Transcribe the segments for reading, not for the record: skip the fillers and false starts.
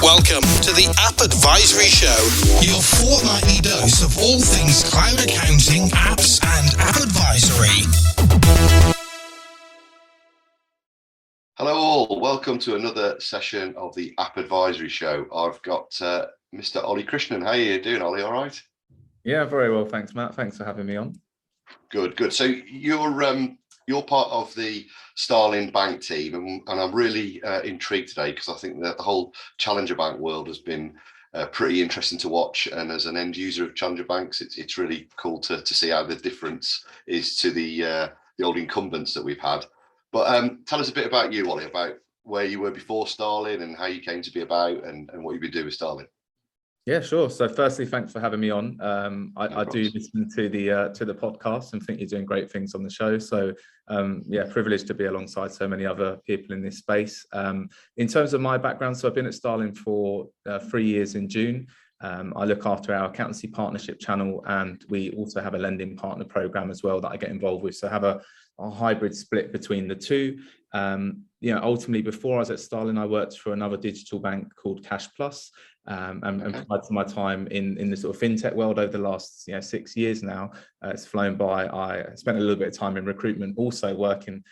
Welcome to the App Advisory Show, your fortnightly dose of all things cloud accounting, apps, and app advisory. Hello all, welcome to another session of the App Advisory Show. I've got Mr. Ollie Krishnan. How are you doing, Ollie? All right? Yeah, very well, thanks, Matt. Thanks for having me on. Good. So you're part of the Starling Bank team, and I'm really intrigued today because I think that the whole challenger bank world has been pretty interesting to watch. And as an end user of challenger banks, it's really cool to see how the difference is to the old incumbents that we've had. But tell us a bit about you, Ollie, about where you were before Starling and how you came to be about and what you've been doing with Starling. Yeah, sure. So firstly, thanks for having me on. I do listen to the podcast and think you're doing great things on the show. So privileged to be alongside so many other people in this space. In terms of my background, so I've been at Starling for 3 years in June. I look after our Accountancy Partnership channel, and we also have a lending partner program as well that I get involved with. So I have a hybrid split between the two. Ultimately, before I was at Starling, I worked for another digital bank called Cash Plus, and prior to my time in the sort of fintech world over the last 6 years now, it's flown by. I spent a little bit of time in recruitment, also working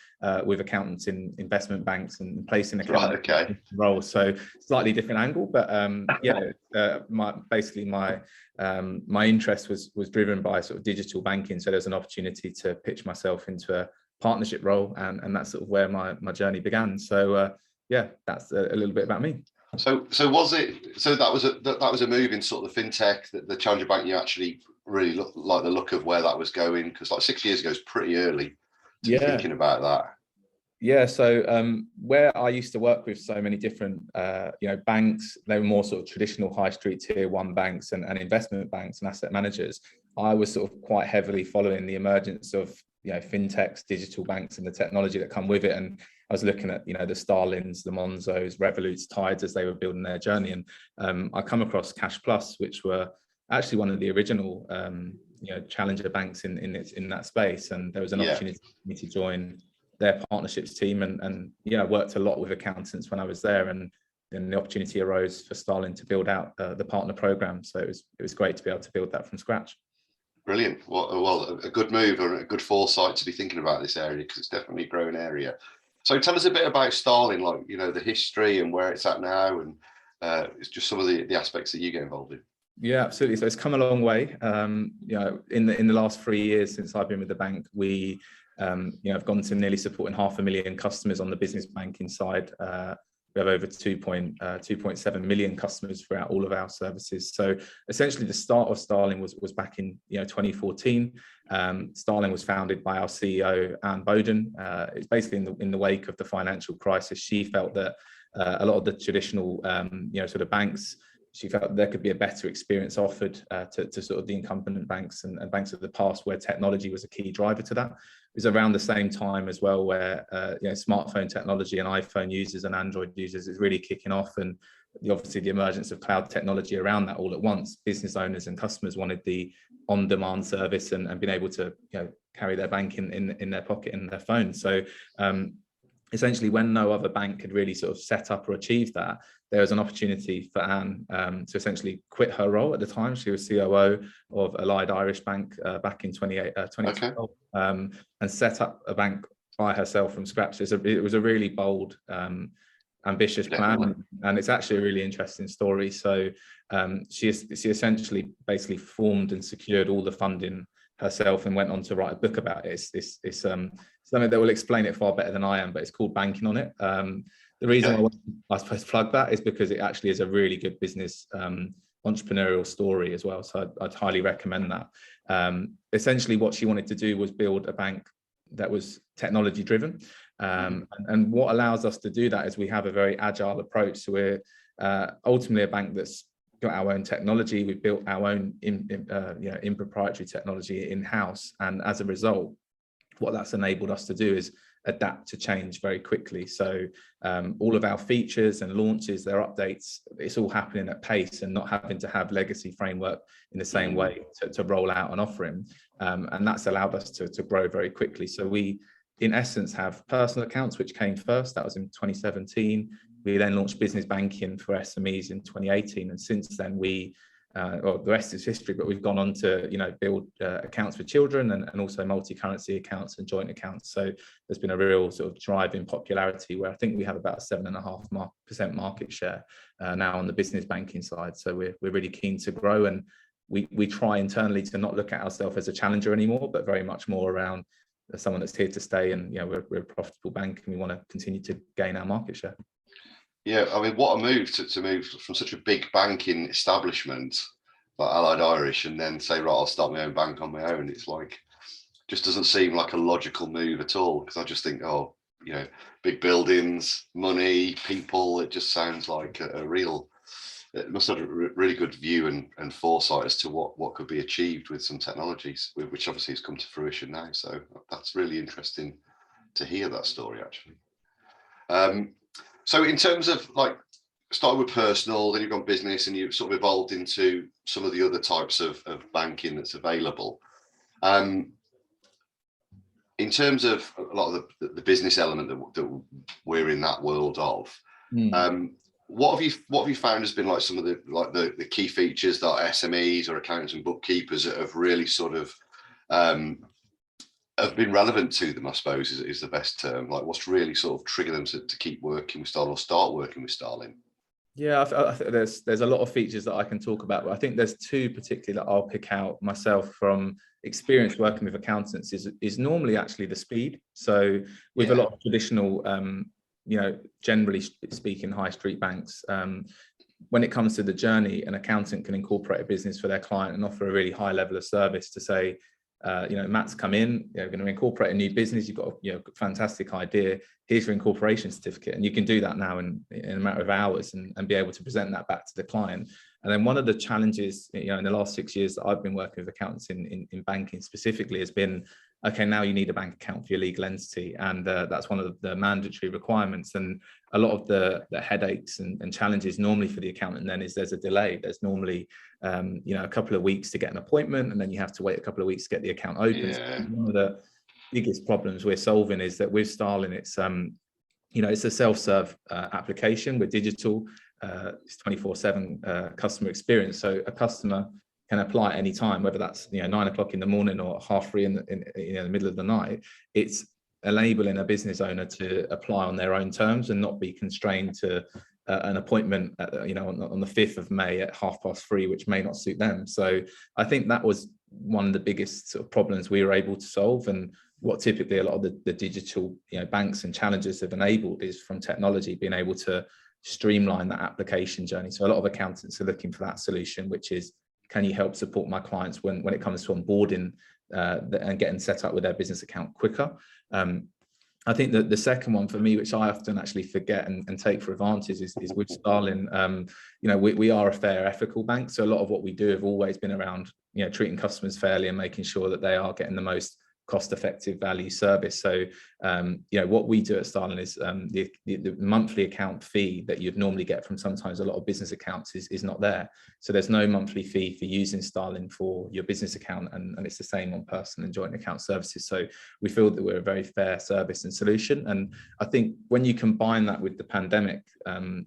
with accountants in investment banks and placing accountants roles. So slightly different angle, but my interest was driven by sort of digital banking. So there's an opportunity to pitch myself into a partnership role, and that's sort of where my journey began. So that's a little bit about me. So that was a move in sort of the fintech, the challenger bank. You actually really like the look of where that was going, because like 6 years ago is pretty early to be thinking about that. Yeah, so where I used to work with so many different banks, they were more sort of traditional high street tier one banks and investment banks and asset managers. I was sort of quite heavily following the emergence of fintechs, digital banks, and the technology that come with it. And I was looking at the Starlings, the Monzos, Revoluts, Tides as they were building their journey. And I come across Cash Plus, which were actually one of the original challenger banks in that space. And there was an opportunity for me to join their partnerships team, and I worked a lot with accountants when I was there, and then the opportunity arose for Starling to build out the partner program. So it was great to be able to build that from scratch. Brilliant. Well, a good move or a good foresight to be thinking about this area, because it's definitely a growing area. So tell us a bit about Starling, like the history and where it's at now, and it's just some of the aspects that you get involved in. Yeah, absolutely. So it's come a long way. In the last 3 years since I've been with the bank, we have gone to nearly supporting 500,000 customers on the business banking side. We have over 2.7 million customers throughout all of our services. So essentially, the start of Starling was back in 2014. Starling was founded by our CEO, Anne Bowden. It's basically in the wake of the financial crisis. She felt that a lot of the traditional sort of banks, she felt there could be a better experience offered to sort of the incumbent banks and banks of the past, where technology was a key driver to that. It was around the same time as well where smartphone technology and iPhone users and Android users is really kicking off, and obviously the emergence of cloud technology around that all at once. Business owners and customers wanted the on-demand service and being able to carry their bank in their pocket in their phone. So essentially, when no other bank could really sort of set up or achieve that, there was an opportunity for Anne to essentially quit her role at the time. She was COO of Allied Irish Bank back in 2012, and set up a bank by herself from scratch. It was a really bold, ambitious plan, and it's actually a really interesting story. So she essentially basically formed and secured all the funding herself and went on to write a book about it. It's something that will explain it far better than I am, but it's called Banking on It. The reason I want to, I suppose, plug that is because it actually is a really good business entrepreneurial story as well. So I'd highly recommend that. Essentially, what she wanted to do was build a bank that was technology driven. And what allows us to do that is we have a very agile approach. So we're ultimately a bank that's got our own technology. We've built our own in proprietary technology in-house. And as a result, what that's enabled us to do is adapt to change very quickly. So all of our features and launches, their updates, it's all happening at pace and not having to have legacy framework in the same way to roll out an offering. And that's allowed us to grow very quickly. So we in essence have personal accounts, which came first. That was in 2017. We then launched business banking for SMEs in 2018, and since then well, the rest is history, but we've gone on to, build accounts for children and also multi-currency accounts and joint accounts. So there's been a real sort of drive in popularity where I think we have about 7.5% market share now on the business banking side. So we're really keen to grow, and we try internally to not look at ourselves as a challenger anymore, but very much more around someone that's here to stay. And we're a profitable bank, and we want to continue to gain our market share. Yeah, I mean, what a move to move from such a big banking establishment like Allied Irish, and then say, right, I'll start my own bank on my own. It's like, just doesn't seem like a logical move at all, because I just think, big buildings, money, people, it just sounds like a real, it must have a really good view and foresight as to what could be achieved with some technologies, which obviously has come to fruition now. So that's really interesting to hear that story, actually. So in terms of starting with personal, then you've gone business, and you've sort of evolved into some of the other types of banking that's available. In terms of a lot of the business element that we're in that world of, what have you found has been like some of the key features that SMEs or accountants and bookkeepers have really sort of have been relevant to them, I suppose, is the best term. Like, what's really sort of triggered them to keep working with Starling or start working with Starling? Yeah, I think there's a lot of features that I can talk about, but I think there's two particularly that I'll pick out myself from experience working with accountants is normally actually the speed. So with a lot of traditional, generally speaking, high street banks, when it comes to the journey, an accountant can incorporate a business for their client and offer a really high level of service to say, Matt's come in, going to incorporate a new business. You've got a fantastic idea. Here's your incorporation certificate. And you can do that now in a matter of hours and be able to present that back to the client. And then one of the challenges, in the last 6 years that I've been working with accountants in banking specifically has been, okay, now you need a bank account for your legal entity. And that's one of the mandatory requirements. And a lot of the headaches and challenges normally for the accountant then is there's a delay. There's normally, a couple of weeks to get an appointment, and then you have to wait a couple of weeks to get the account open. Yeah. So one of the biggest problems we're solving is that with Starling, it's a self-serve application. We're digital. It's 24/7 customer experience. So a customer can apply at any time, whether that's 9 o'clock in the morning or 3:30 in the middle of the night. It's enabling a business owner to apply on their own terms and not be constrained to an appointment on the 5th of May at 3:30, which may not suit them. So I think that was one of the biggest sort of problems we were able to solve, and what typically a lot of the digital banks and challengers have enabled is from technology being able to streamline that application journey. So a lot of accountants are looking for that solution, which is, can you help support my clients when it comes to onboarding and getting set up with their business account quicker? I think that the second one for me, which I often actually forget and take for advantage, is with Starling. We are a fair, ethical bank. So a lot of what we do have always been around treating customers fairly and making sure that they are getting the most cost-effective value service. So what we do at Starling is the monthly account fee that you'd normally get from sometimes a lot of business accounts is not there. So there's no monthly fee for using Starling for your business account, and it's the same on personal and joint account services. So we feel that we're a very fair service and solution. And I think when you combine that with the pandemic, and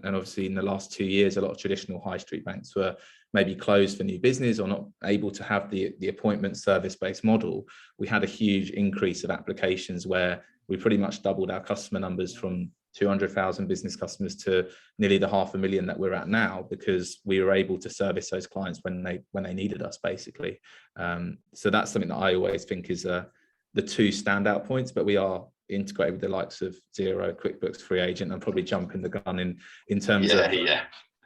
obviously in the last 2 years, a lot of traditional high street banks were maybe closed for new business or not able to have the appointment service-based model. We had a huge increase of applications where we pretty much doubled our customer numbers from 200,000 business customers to nearly the 500,000 that we're at now, because we were able to service those clients when they needed us, basically. So that's something that I always think is the two standout points, but we are integrated with the likes of Xero, QuickBooks, Free Agent, and probably jumping the gun in terms of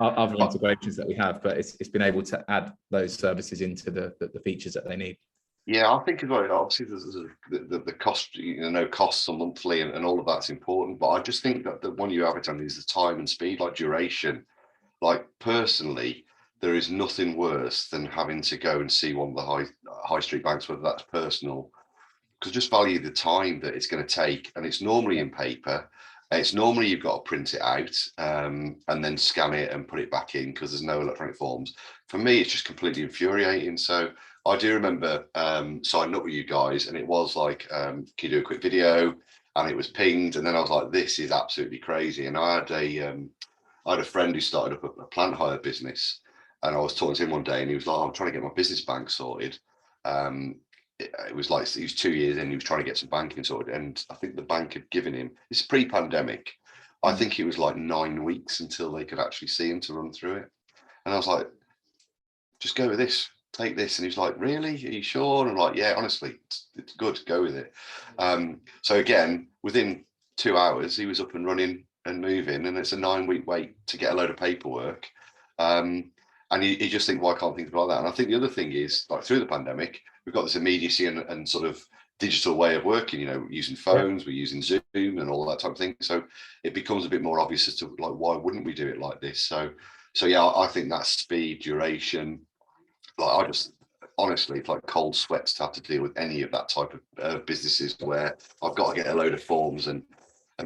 other integrations that we have, but it's been able to add those services into the features that they need. Yeah, I think as well, obviously there's the cost, no costs are monthly and all of that's important, but I just think that the one you advertise is the time and speed, like duration. Like personally, there is nothing worse than having to go and see one of the high street banks, whether that's personal, because just value the time that it's going to take, and it's normally in paper. It's normally you've got to print it out and then scan it and put it back in because there's no electronic forms. For me, it's just completely infuriating. So I do remember signing up with you guys, and it was like, can you do a quick video? And it was pinged, and then I was like, this is absolutely crazy. And I had a friend who started up a plant hire business, and I was talking to him one day, and he was like, I'm trying to get my business bank sorted. It was like, he was 2 years in, he was trying to get some banking sorted, and I think the bank had given him, this is pre-pandemic, I think it was like 9 weeks until they could actually see him to run through it. And I was like, just go with this, take this. And he was like, really? Are you sure? And I'm like, yeah, honestly, it's good, go with it. So again, within 2 hours, he was up and running and moving, and it's a 9-week wait to get a load of paperwork. And you just think, well, I can't think about that. And I think the other thing is, like, through the pandemic, we've got this immediacy and sort of digital way of working, you know, using phones, we're using Zoom and all that type of thing. So it becomes a bit more obvious as to, like, why wouldn't we do it like this? So yeah, I think that speed, duration, like, I just honestly, it's like cold sweats to have to deal with any of that type of businesses where I've got to get a load of forms and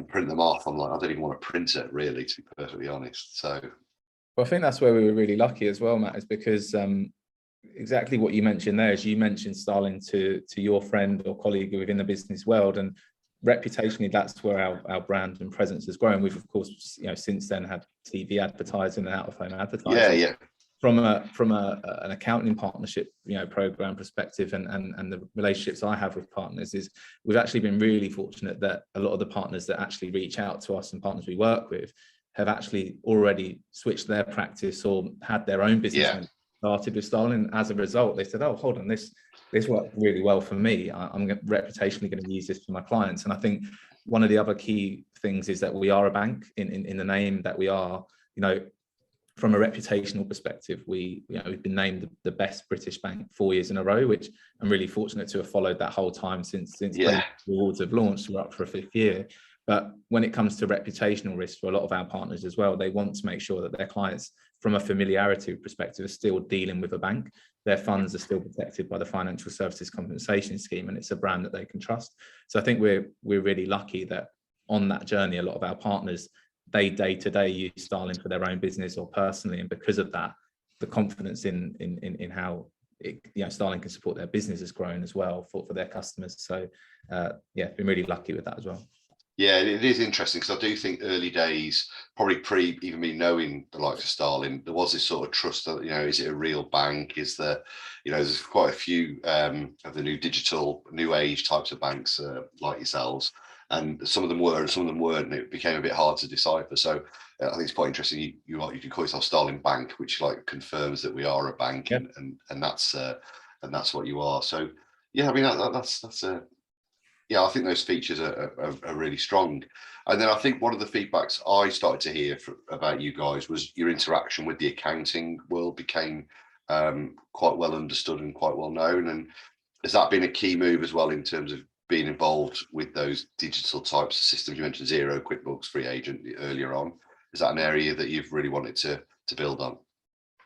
print them off. I'm like, I don't even want to print it, really, to be perfectly honest. So well, I think that's where we were really lucky as well, Matt, is because exactly what you mentioned there is you mentioned Starling to your friend or colleague within the business world, and reputationally that's where our brand and presence has grown. We've, of course, you know, since then had TV advertising and out of home advertising. Yeah. From an accounting partnership, you know, program perspective, and the relationships I have with partners, is we've actually been really fortunate that a lot of the partners that actually reach out to us and partners we work with have actually already switched their practice or had their own business started with Starling. As a result, they said, oh, hold on, this worked really well for me. I'm reputationally going to use this for my clients. And I think one of the other key things is that we are a bank in the name that we are. You know, from a reputational perspective, we've been named the best British bank 4 years in a row, which I'm really fortunate to have followed that whole time since awards have launched. We're up for a 5th year. But when it comes to reputational risk for a lot of our partners as well, they want to make sure that their clients, from a familiarity perspective, are still dealing with a bank. Their funds are still protected by the Financial Services Compensation Scheme, and it's a brand that they can trust. So I think we're really lucky that on that journey, a lot of our partners, they day to day use Starling for their own business or personally, and because of that, the confidence in how Starling can support their business has grown as well for their customers. So been really lucky with that as well. Yeah, it is interesting, because I do think early days, probably pre even me knowing the likes of Starling, there was this sort of trust that, you know, is it a real bank? Is there, you know, there's quite a few of the new digital, new age types of banks like yourselves, and some of them were and some of them weren't, and it became a bit hard to decipher. So I think it's quite interesting. You can call yourself Starling Bank, which like confirms that we are a bank, and that's what you are. So yeah, I mean that's yeah, I think those features are really strong. And then I think one of the feedbacks I started to hear about you guys was your interaction with the accounting world became quite well understood and quite well known. And has that been a key move as well in terms of being involved with those digital types of systems? You mentioned Xero, QuickBooks, Free Agent earlier on. Is that an area that you've really wanted to build on?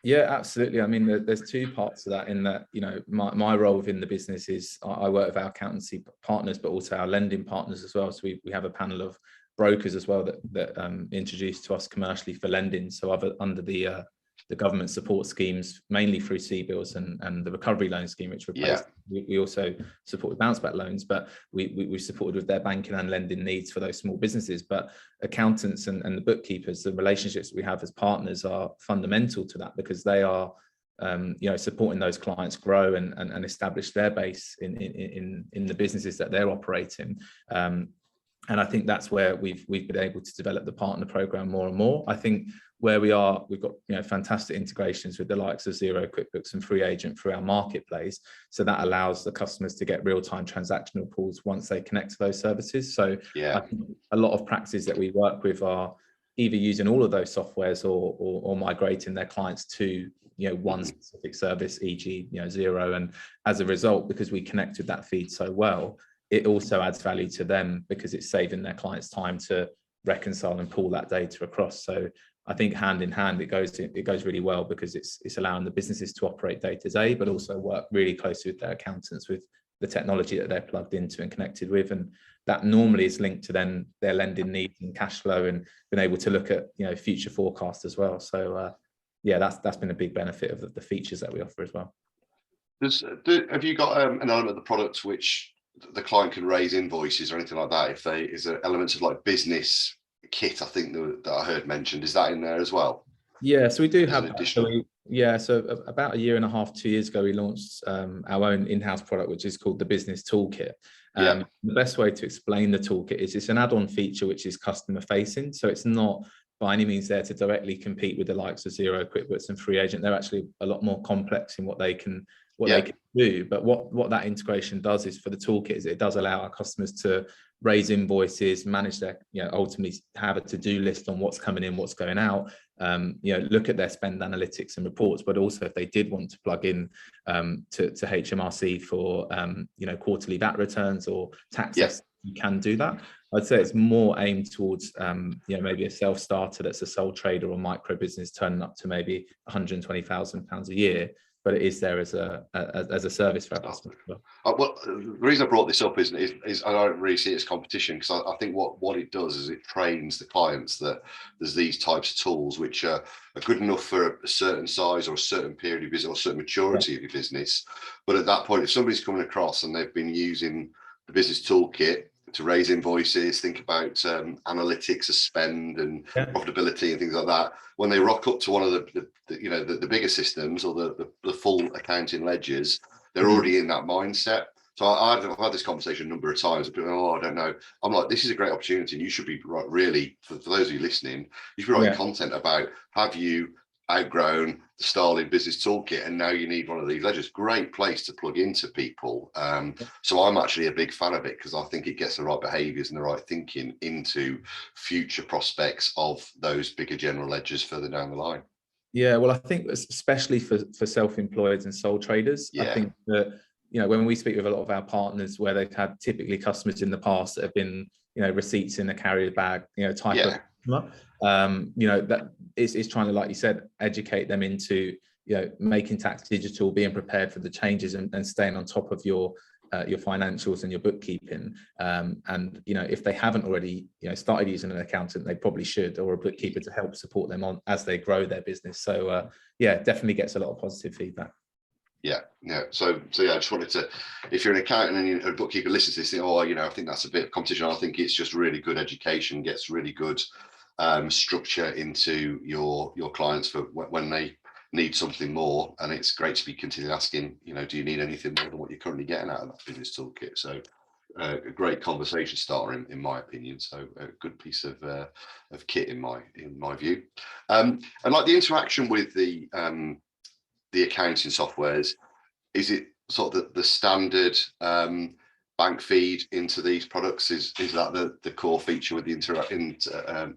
Yeah, absolutely. I mean, there's two parts to that, in that, you know, my role within the business is I work with our accountancy partners, but also our lending partners as well. So we have a panel of brokers as well that introduced to us commercially for lending. So under the government support schemes, mainly through CBILS and the recovery loan scheme, which replaced. We also support with bounce back loans, but we supported with their banking and lending needs for those small businesses. But accountants and the bookkeepers, the relationships we have as partners are fundamental to that, because they are supporting those clients grow and establish their base in the businesses that they're operating. And I think that's where we've been able to develop the partner program more and more. I think where we are, we've got fantastic integrations with the likes of Xero, QuickBooks, and Free Agent through our marketplace. So that allows the customers to get real-time transactional pulls once they connect to those services. So I think a lot of practices that we work with are either using all of those softwares or migrating their clients to one specific service, e.g. Xero. And as a result, because we connected that feed so well, it also adds value to them because it's saving their clients time to reconcile and pull that data across. So I think hand in hand, it goes really well, because it's allowing the businesses to operate day to day, but also work really closely with their accountants with the technology that they're plugged into and connected with. And that normally is linked to then their lending needs and cash flow, and being able to look at future forecast as well. So that's been a big benefit of the features that we offer as well. Have you got an element of the product which the client can raise invoices or anything like that? Is there elements of like business kit? I think that I heard mentioned. Is that in there as well? Yeah, so we do As have an that. additional. So about a year and a half, 2 years ago, we launched our own in-house product, which is called the Business Toolkit. Yeah. The best way to explain the toolkit is it's an add-on feature which is customer facing. So it's not by any means there to directly compete with the likes of Xero, QuickBooks and Free Agent. They're actually a lot more complex in what they can do. But what that integration does is, for the toolkit, is it does allow our customers to raise invoices, manage their, ultimately have a to-do list on what's coming in, what's going out, look at their spend analytics and reports, but also if they did want to plug in to HMRC for quarterly VAT returns or tax, you can do that. I'd say it's more aimed towards maybe a self-starter that's a sole trader or micro business turning up to maybe £120,000 a year, but it is there as a service for our customers. Well, the reason I brought this up is I don't really see it as competition, because I think what it does is it trains the clients that there's these types of tools which are good enough for a certain size or a certain period of business or a certain maturity of your business. But at that point, if somebody's coming across and they've been using the business toolkit to raise invoices, think about analytics of spend and profitability and things like that, when they rock up to one of the bigger systems or the full accounting ledgers, they're already in that mindset. So I've had this conversation a number of times. People, I don't know. I'm like, this is a great opportunity, and you should be really, for those of you listening, you should be writing content about, have you outgrown the Starling Business Toolkit and now you need one of these ledgers? Great place to plug into people. So I'm actually a big fan of it, because I think it gets the right behaviours and the right thinking into future prospects of those bigger general ledgers further down the line. Yeah, well, I think especially for self-employed and sole traders, I think that, when we speak with a lot of our partners where they've had typically customers in the past that have been, receipts in a carrier bag, type of customer, that is trying to, like you said, educate them into, making tax digital, being prepared for the changes and staying on top of your financials and your bookkeeping. And if they haven't already started using an accountant, they probably should, or a bookkeeper to help support them on as they grow their business. So definitely gets a lot of positive feedback. So I just wanted to, if you're an accountant and a bookkeeper listens to this, think, I think that's a bit of competition. I think it's just really good education, gets really good structure into your clients for when they need something more, and it's great to be continually asking, do you need anything more than what you're currently getting out of that business toolkit? So a great conversation starter in my opinion. So a good piece of kit in my view. And like the interaction with the accounting softwares, is it sort of the standard bank feed into these products? Is that the core feature with the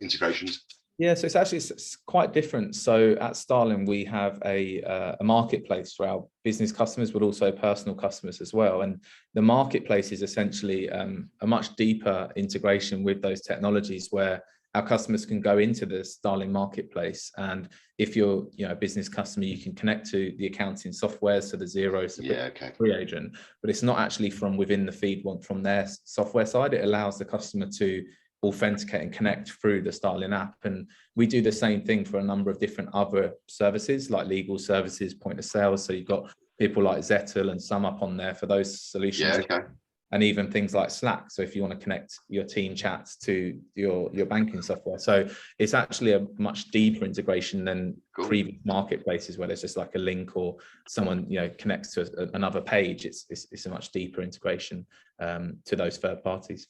integrations? Yeah, so it's quite different. So at Starling, we have a marketplace for our business customers, but also personal customers as well. And the marketplace is essentially a much deeper integration with those technologies, where our customers can go into the Starling marketplace, and if you're a business customer, you can connect to the accounting software, so the Xero, Free Agent, but it's not actually from within the feed from their software side. It allows the customer to authenticate and connect through the Starling app. And we do the same thing for a number of different other services, like legal services, point of sale. So you've got people like Zettle and SumUp on there for those solutions. And even things like Slack. So if you want to connect your team chats to your banking software. So it's actually a much deeper integration than previous marketplaces, where there's just like a link or someone connects to another page. It's a much deeper integration to those third parties.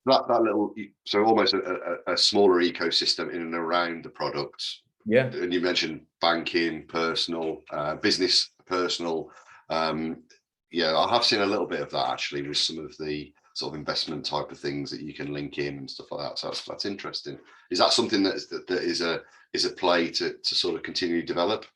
That little, so almost a smaller ecosystem in and around the products. Yeah. And you mentioned banking, personal, business, personal. I have seen a little bit of that actually with some of the sort of investment type of things that you can link in and stuff like that. So that's interesting. Is that something that is a play to sort of continue to develop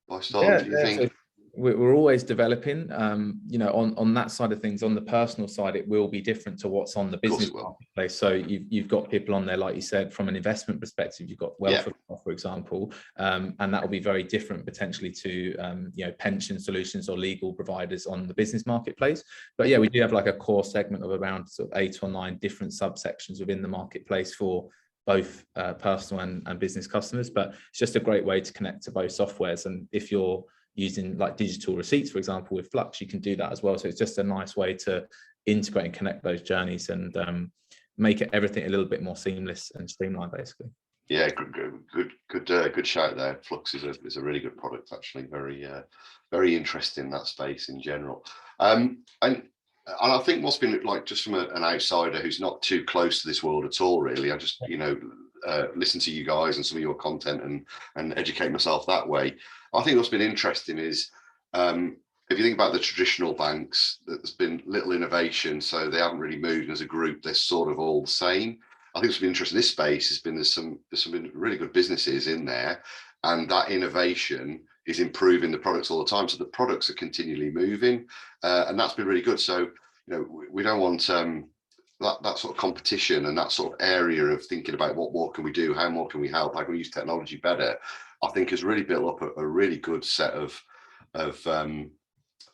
by Starling, do you think? So we're always developing, on that side of things. On the personal side, it will be different to what's on the business marketplace. So you've got people on there, like you said, from an investment perspective, you've got wealth, for example, and that will be very different potentially to pension solutions or legal providers on the business marketplace. But we do have like a core segment of around sort of 8 or 9 different subsections within the marketplace for both personal and business customers. But it's just a great way to connect to both softwares. And if you're using like digital receipts, for example, with Flux, you can do that as well. So it's just a nice way to integrate and connect those journeys and make it everything a little bit more seamless and streamlined, basically. Yeah, good shout there. Flux is a really good product, actually. Very interesting, that space in general. And I think what's been like, just from an outsider who's not too close to this world at all, really, I just listen to you guys and some of your content and educate myself that way. I think what's been interesting is if you think about the traditional banks, there's been little innovation, so they haven't really moved as a group. They're sort of all the same. I think what's been interesting in this space has been there's some really good businesses in there, and that innovation is improving the products all the time. So the products are continually moving, and that's been really good. So we don't want that sort of competition and that sort of area of thinking about what more can we do, how more can we help, how can we use technology better. I think has really built up a really good set of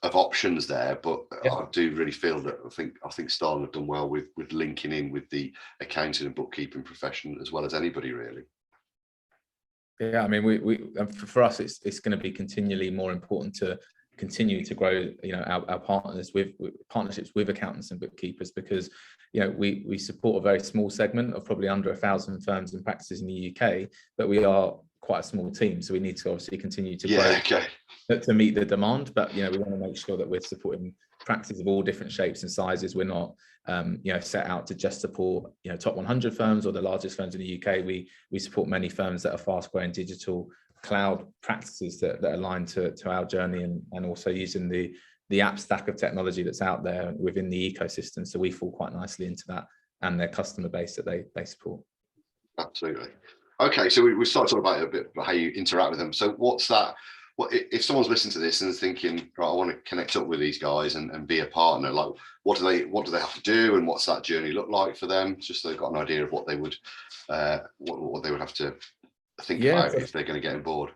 options there, but yeah. I do really feel that I think Starling have done well with linking in with the accounting and bookkeeping profession as well as anybody, really. Yeah, I mean, we for us, it's going to be continually more important to continue to grow, our partners with partnerships with accountants and bookkeepers, because we support a very small segment of probably under 1,000 firms and practices in the UK, but we are quite a small team, so we need to obviously continue to grow to meet the demand. But we want to make sure that we're supporting practices of all different shapes and sizes. We're not set out to just support top 100 firms or the largest firms in the UK. We support many firms that are fast growing digital cloud practices that align to our journey, and also using the app stack of technology that's out there within the ecosystem. So we fall quite nicely into that and their customer base that they support. Absolutely. Okay, so we started talking about a bit about how you interact with them. So what's that? What if someone's listening to this and is thinking, right, I want to connect up with these guys and be a partner? Like, what do they have to do, and what's that journey look like for them? Just so they've got an idea of what they would what they would have to think about if they're going to get on board.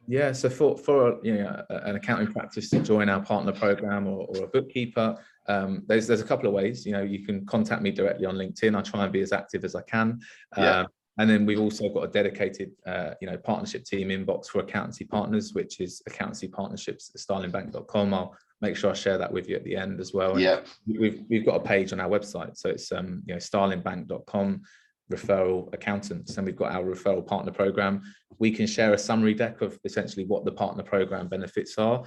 Yeah, so for an accounting practice to join our partner program or a bookkeeper, there's a couple of ways. You can contact me directly on LinkedIn. I try and be as active as I can. And then we've also got a dedicated, partnership team inbox for Accountancy Partners, which is accountancypartnerships at starlingbank.com. I'll make sure I share that with you at the end as well. Yeah, we've got a page on our website, so it's starlingbank.com referral accountants, and we've got our referral partner program. We can share a summary deck of essentially what the partner program benefits are.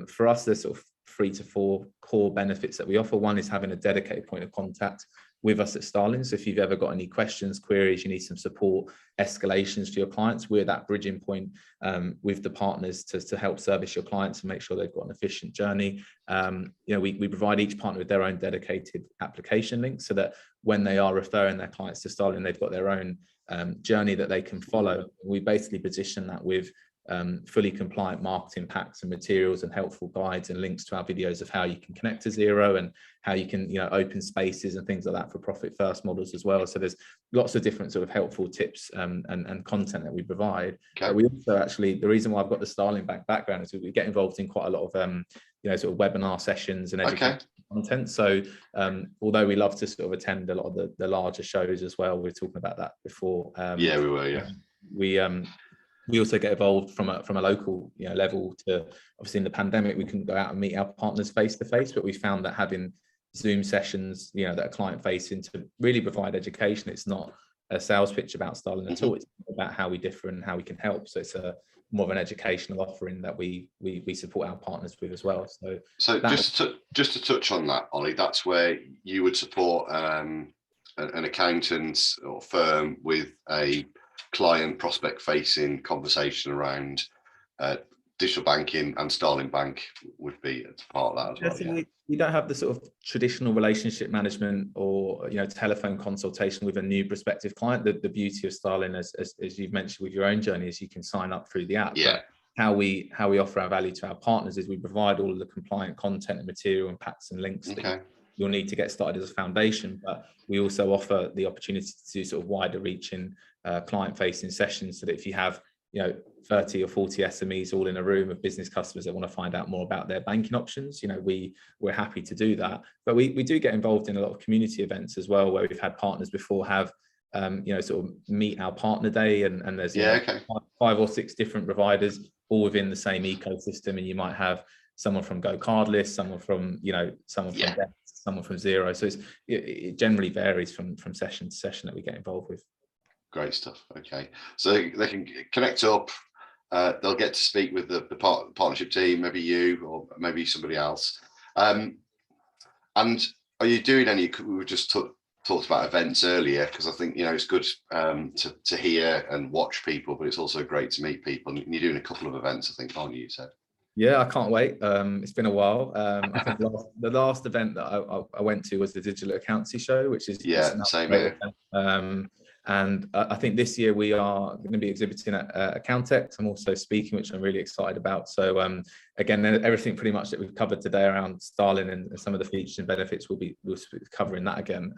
For us, there's sort of 3 to 4 core benefits that we offer. One is having a dedicated point of contact with us at Starling. So if you've ever got any questions, queries, you need some support, escalations to your clients, we're that bridging point with the partners to help service your clients and make sure they've got an efficient journey. We provide each partner with their own dedicated application link, so that when they are referring their clients to Starling, they've got their own journey that they can follow. We basically position that with fully compliant marketing packs and materials and helpful guides and links to our videos of how you can connect to Xero and how you can open spaces and things like that for profit first models as well. So there's lots of different sort of helpful tips and content that we provide. Okay. We also actually, the reason why I've got the Starling Bank background is we get involved in quite a lot of sort of webinar sessions and education content. So although we love to sort of attend a lot of the larger shows as well, we were talking about that before. We were. We also get involved from a local level. To obviously in the pandemic we couldn't go out and meet our partners face to face, but we found that having Zoom sessions that are client facing to really provide education. It's not a sales pitch about Starling at all. It's about how we differ and how we can help. So it's a more of an educational offering that we support our partners with as well. So just to touch on that, Ollie, that's where you would support an accountant or firm with a client prospect facing conversation around digital banking, and Starling Bank would be part of that as well. We don't have the sort of traditional relationship management or telephone consultation with a new prospective client. The beauty of Starling, as you've mentioned with your own journey, is you can sign up through the app. But how we offer our value to our partners is we provide all of the compliant content and material and packs and links that you'll need to get started as a foundation. But we also offer the opportunity to do sort of wider reaching client facing sessions, so that if you have 30 or 40 SMEs all in a room of business customers that want to find out more about their banking options, we're happy to do that. But we do get involved in a lot of community events as well, where we've had partners before have sort of meet our partner day, and there's 5 or 6 different providers all within the same ecosystem, and you might have someone from Go Cardless, someone from someone from Dex, someone from Xero. So it generally varies from session to session that we get involved with. Great stuff. Okay, so they can connect up. They'll get to speak with the partnership team, maybe you or maybe somebody else. And are you doing any? We were just talked about events earlier, because I think it's good to hear and watch people, but it's also great to meet people. And you're doing a couple of events, I think, aren't you? You said. Yeah, I can't wait. It's been a while. I think the last event that I went to was the Digital Accountancy Show, which is same here. And I think this year we are going to be exhibiting at Accountex. I'm also speaking, which I'm really excited about. So again, everything pretty much that we've covered today around Starling and some of the features and benefits, we'll be covering that again.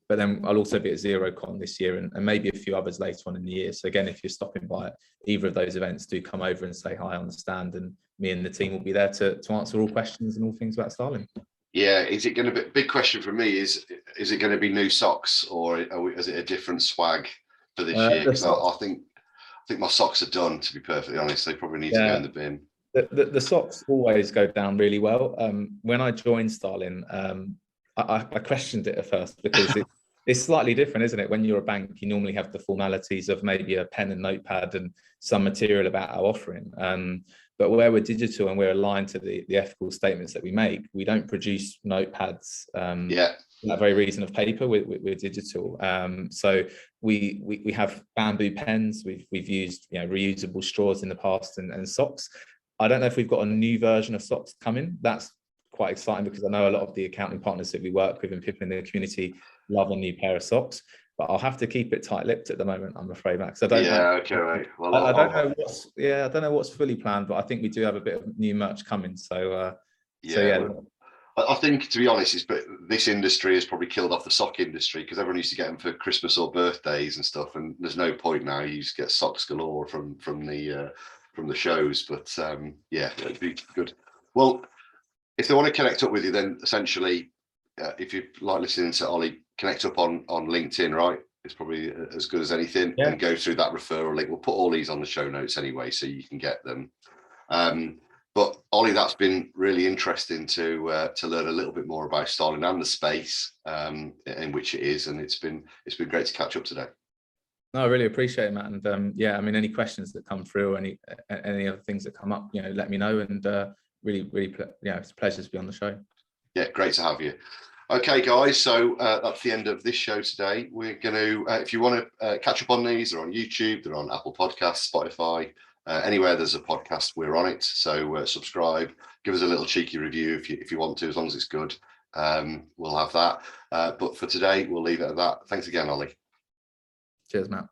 But then I'll also be at XeroCon this year, and maybe a few others later on in the year. So again, if you're stopping by at either of those events, do come over and say hi on the stand, and me and the team will be there to answer all questions and all things about Starling. Yeah, is it going to be, big question for me is it going to be new socks, or is it a different swag for this year? Because I think my socks are done, to be perfectly honest. They probably need to go in the bin. The socks always go down really well. When I joined Starling, I questioned it at first, because it's slightly different, isn't it? When you're a bank, you normally have the formalities of maybe a pen and notepad and some material about our offering. But where we're digital and we're aligned to the ethical statements that we make, we don't produce notepads for that very reason of paper. We're digital. So we have bamboo pens. We've used reusable straws in the past, and socks. I don't know if we've got a new version of socks coming. That's quite exciting, because I know a lot of the accounting partners that we work with and people in the community love a new pair of socks. But I'll have to keep it tight-lipped at the moment, I'm afraid, Max. I don't know. Okay, right. Well, I don't know I don't know what's fully planned, but I think we do have a bit of new merch coming. So I think, to be honest, this industry has probably killed off the sock industry, because everyone used to get them for Christmas or birthdays and stuff, and there's no point now. You just get socks galore from the shows. But it'd be good. Well, if they want to connect up with you, then essentially, if you like listening to Ollie, connect up on LinkedIn, right? It's probably as good as anything, and go through that referral link. We'll put all these on the show notes anyway, so you can get them. But Ollie, that's been really interesting to learn a little bit more about Starling and the space in which it is, and it's been great to catch up today. No, I really appreciate it, Matt. And any questions that come through, or any other things that come up, let me know. And really, it's a pleasure to be on the show. Yeah, great to have you. Okay, guys, so that's the end of this show today. We're going to, if you want to catch up on these, they're on YouTube, they're on Apple Podcasts, Spotify, anywhere there's a podcast, we're on it. So subscribe, give us a little cheeky review if you want to, as long as it's good. We'll have that. But for today, we'll leave it at that. Thanks again, Ollie. Cheers, Matt.